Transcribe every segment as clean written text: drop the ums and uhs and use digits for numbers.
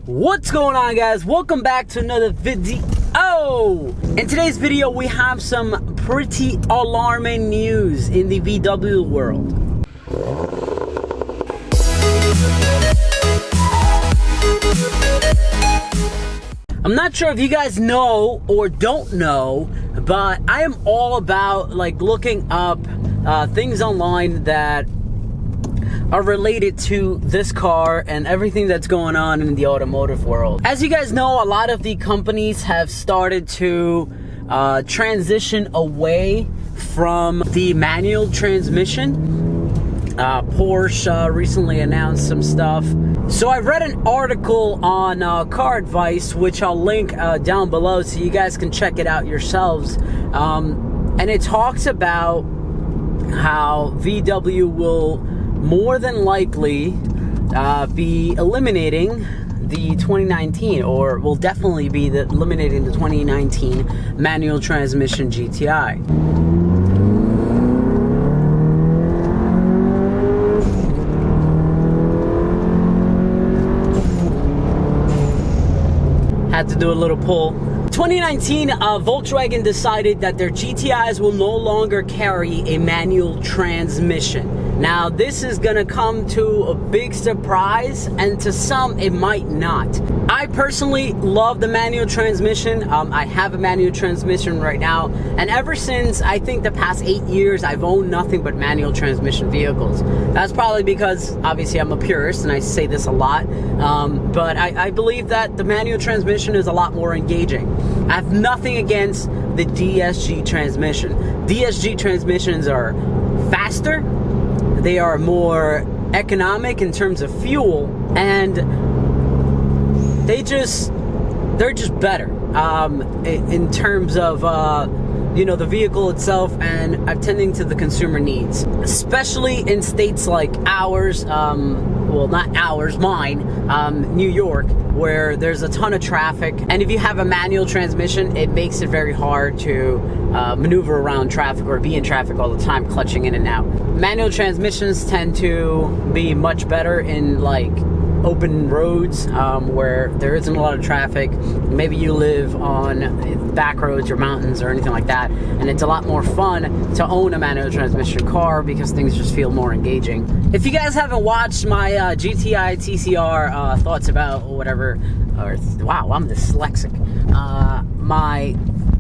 What's going on, guys? Welcome back to another video. In today's video we have some pretty alarming news in the VW world. I'm not sure if you guys know or don't know, but I am all about looking up things online that are related to this car and everything that's going on in the automotive world. As you guys know, a lot of the companies have started to transition away from the manual transmission. Porsche recently announced some stuff. So I read an article on Car Advice, which I'll link down below so you guys can check it out yourselves. And it talks about how VW will more than likely be eliminating the 2019, or will definitely be eliminating the 2019 manual transmission GTI. Had to do a little pull. 2019, Volkswagen decided that their GTIs will no longer carry a manual transmission. Now, this is gonna come to a big surprise, and to some it might not. I personally love the manual transmission. I have a manual transmission right now, and ever since I think the past 8 years I've owned nothing but manual transmission vehicles. That's probably because obviously I'm a purist and I say this a lot, but I believe that the manual transmission is a lot more engaging. I have nothing against the DSG transmission. DSG transmissions are faster, they are more economic in terms of fuel, and they're just better in terms of the vehicle itself and attending to the consumer needs, especially in states like ours, well, not ours, mine, New York, where there's a ton of traffic. And if you have a manual transmission, it makes it very hard to maneuver around traffic or be in traffic all the time, clutching in and out. Manual transmissions tend to be much better in open roads where there isn't a lot of traffic. Maybe you live on back roads or mountains or anything like that, and it's a lot more fun to own a manual transmission car because things just feel more engaging. If you guys haven't watched my GTI TCR thoughts about whatever, or wow, I'm dyslexic. My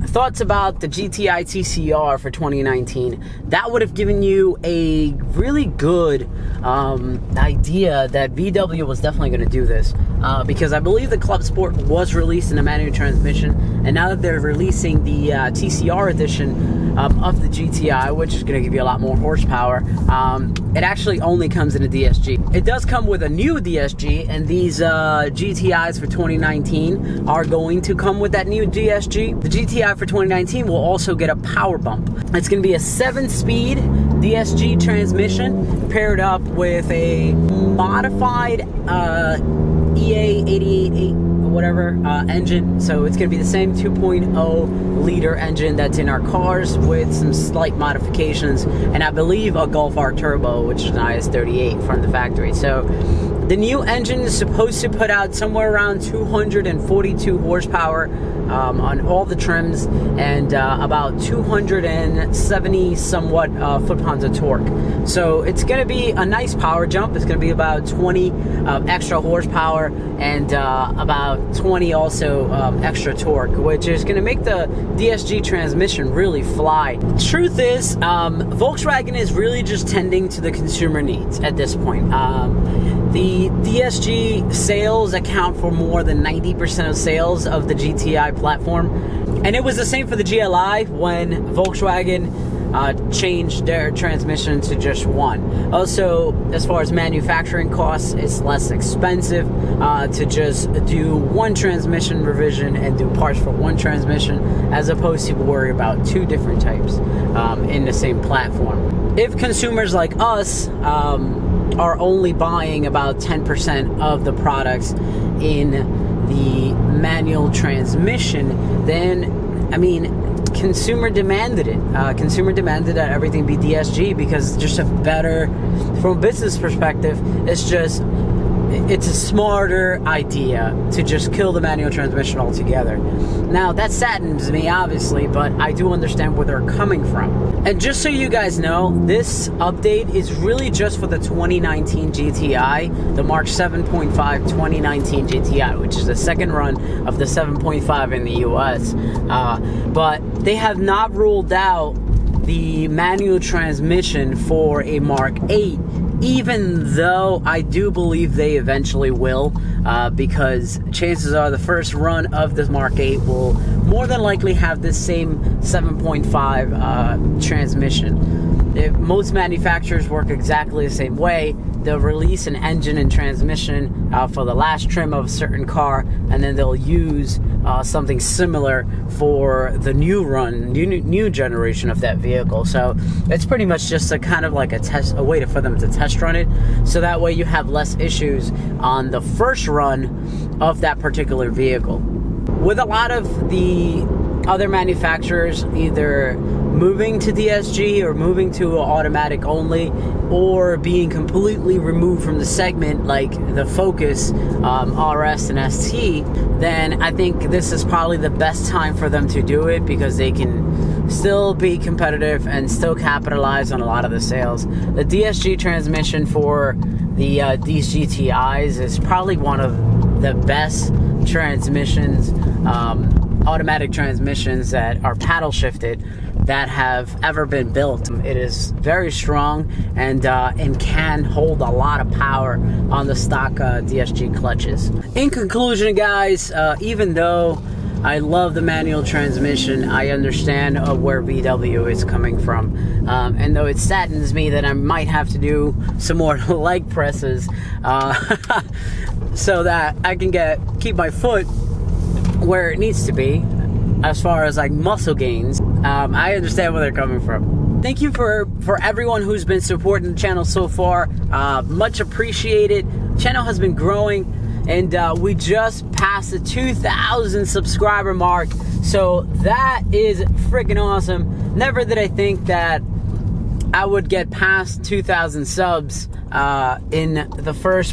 thoughts about the GTI TCR for 2019, that would have given you a really good idea that VW was definitely going to do this, because I believe the Club Sport was released in a manual transmission, and now that they're releasing the TCR edition of the GTI, which is going to give you a lot more horsepower, it actually only comes in a DSG. It does come with a new DSG, and these GTIs for 2019 are going to come with that new DSG. The GTI for 2019 will also get a power bump. It's going to be a 7-speed DSG transmission paired up with a modified EA888 whatever engine. So it's going to be the same 2.0 liter engine that's in our cars with some slight modifications, and I believe a Golf R turbo, which is an IS38 from the factory. So the new engine is supposed to put out somewhere around 242 horsepower on all the trims, and about 270 somewhat foot-pounds of torque. So it's going to be a nice power jump. It's going to be about 20 extra horsepower and about 20 also extra torque, which is going to make the DSG transmission really fly. Truth is, Volkswagen is really just tending to the consumer needs at this point. The DSG sales account for more than 90% of sales of the GTI platform. And it was the same for the GLI when Volkswagen changed their transmission to just one. Also, as far as manufacturing costs, it's less expensive to just do one transmission revision and do parts for one transmission, as opposed to worry about two different types in the same platform. If consumers like us are only buying about 10% of the products in the manual transmission, then, I mean, consumer demanded it. Consumer demanded that everything be DSG because it's just a better, from a business perspective, it's it's a smarter idea to just kill the manual transmission altogether. Now, that saddens me, obviously, but I do understand where they're coming from. And just so you guys know, this update is really just for the 2019 GTI, the Mark 7.5 2019 GTI, which is the second run of the 7.5 in the US. But they have not ruled out the manual transmission for a Mark 8, even though I do believe they eventually will, because chances are the first run of this Mark 8 will more than likely have this same 7.5 transmission. Most manufacturers work exactly the same way. They'll release an engine and transmission for the last trim of a certain car, and then they'll use something similar for the new run, new generation of that vehicle. So it's pretty much just a kind of like a way for them to test run it, so that way you have less issues on the first run of that particular vehicle. With a lot of the other manufacturers either moving to DSG or moving to automatic only, or being completely removed from the segment like the Focus, RS, and ST, then I think this is probably the best time for them to do it, because they can still be competitive and still capitalize on a lot of the sales. The DSG transmission for these GTIs is probably one of the best transmissions, automatic transmissions that are paddle shifted, that have ever been built. It is very strong and can hold a lot of power on the stock DSG clutches. In conclusion, guys, even though I love the manual transmission, I understand where VW is coming from. And though it saddens me that I might have to do some more leg presses so that I can keep my foot where it needs to be as far as like muscle gains, I understand where they're coming from. Thank you for everyone who's been supporting the channel so far. Much appreciated. Channel has been growing, and we just passed the 2,000 subscriber mark, so that is freaking awesome. Never did I think that I would get past 2,000 subs in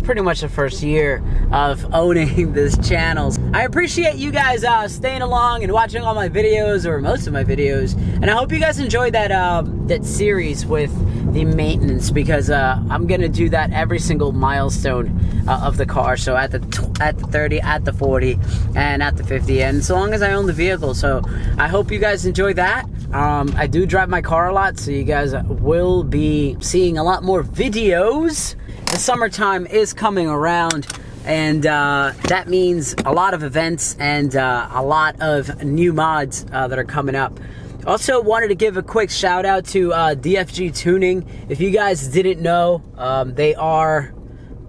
pretty much the first year of owning this channel. I appreciate you guys staying along and watching all my videos, or most of my videos, and I hope you guys enjoyed that series with the maintenance, because I'm gonna do that every single milestone of the car. So at the 30, at the 40, and at the 50, and so long as I own the vehicle. So I hope you guys enjoy that. I do drive my car a lot, so you guys will be seeing a lot more videos. The summertime is coming around, and that means a lot of events and a lot of new mods that are coming up. Also wanted to give a quick shout out to DFG Tuning. If you guys didn't know, they are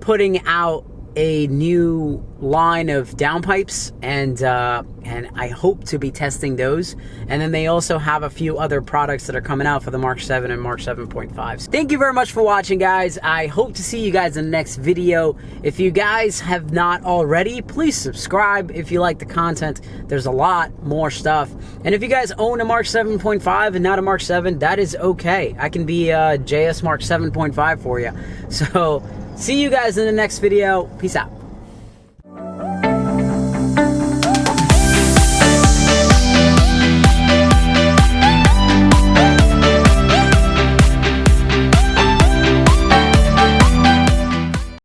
putting out a new line of downpipes, and I hope to be testing those. And then they also have a few other products that are coming out for the Mark 7 and Mark 7.5. Thank you very much for watching, guys. I hope to see you guys in the next video. If you guys have not already, please subscribe if you like the content. There's a lot more stuff. And if you guys own a Mark 7.5 and not a Mark 7, that is okay. I can be a JS Mark 7.5 for you. So see you guys in the next video. Peace out.